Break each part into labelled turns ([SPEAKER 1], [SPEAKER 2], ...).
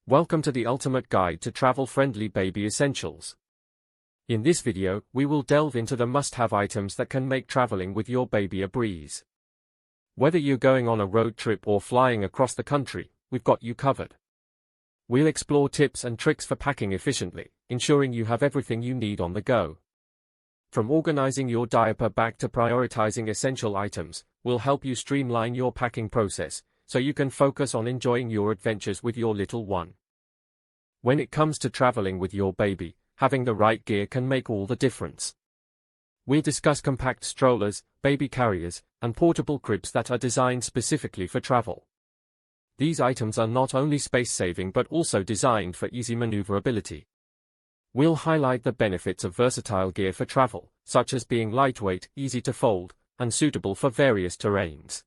[SPEAKER 1] Welcome to the ultimate guide to travel-friendly baby essentials. In this video, we will delve into the must-have items that can make traveling with your baby a breeze. Whether you're going on a road trip or flying across the country, we've got you covered. We'll explore tips and tricks for packing efficiently, ensuring you have everything you need on the go. From organizing your diaper bag to prioritizing essential items, we'll help you streamline your packing process, so you can focus on enjoying your adventures with your little one. When it comes to traveling with your baby, having the right gear can make all the difference. We'll discuss compact strollers, baby carriers, and portable cribs that are designed specifically for travel. These items are not only space-saving but also designed for easy maneuverability. We'll highlight the benefits of versatile gear for travel, such as being lightweight, easy to fold, and suitable for various terrains.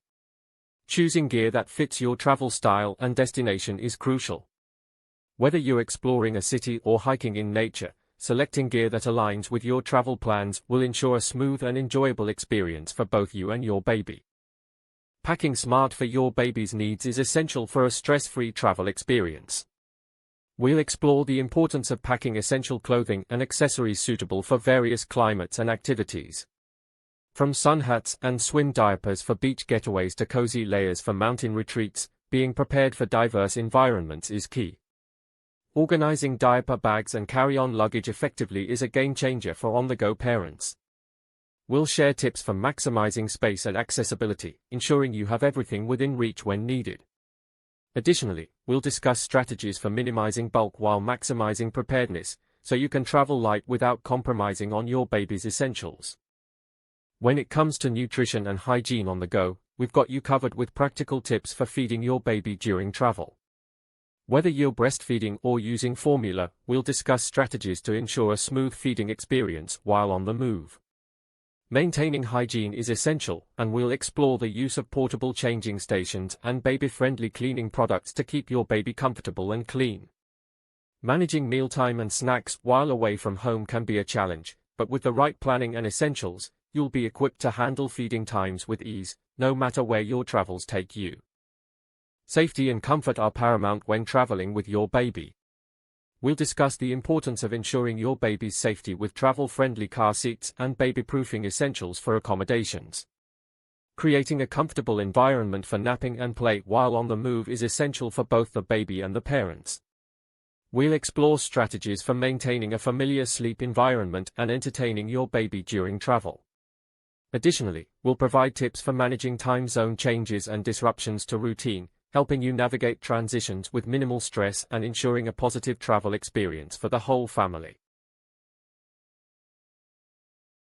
[SPEAKER 1] Choosing gear that fits your travel style and destination is crucial. Whether you're exploring a city or hiking in nature, selecting gear that aligns with your travel plans will ensure a smooth and enjoyable experience for both you and your baby. Packing smart for your baby's needs is essential for a stress-free travel experience. We'll explore the importance of packing essential clothing and accessories suitable for various climates and activities. From sun hats and swim diapers for beach getaways to cozy layers for mountain retreats, being prepared for diverse environments is key. Organizing diaper bags and carry-on luggage effectively is a game-changer for on-the-go parents. We'll share tips for maximizing space and accessibility, ensuring you have everything within reach when needed. Additionally, we'll discuss strategies for minimizing bulk while maximizing preparedness, so you can travel light without compromising on your baby's essentials. When it comes to nutrition and hygiene on the go, we've got you covered with practical tips for feeding your baby during travel. Whether you're breastfeeding or using formula, we'll discuss strategies to ensure a smooth feeding experience while on the move. Maintaining hygiene is essential, and we'll explore the use of portable changing stations and baby-friendly cleaning products to keep your baby comfortable and clean. Managing mealtime and snacks while away from home can be a challenge, but with the right planning and essentials, you'll be equipped to handle feeding times with ease, no matter where your travels take you. Safety and comfort are paramount when traveling with your baby. We'll discuss the importance of ensuring your baby's safety with travel-friendly car seats and baby-proofing essentials for accommodations. Creating a comfortable environment for napping and play while on the move is essential for both the baby and the parents. We'll explore strategies for maintaining a familiar sleep environment and entertaining your baby during travel. Additionally, we'll provide tips for managing time zone changes and disruptions to routine, helping you navigate transitions with minimal stress and ensuring a positive travel experience for the whole family.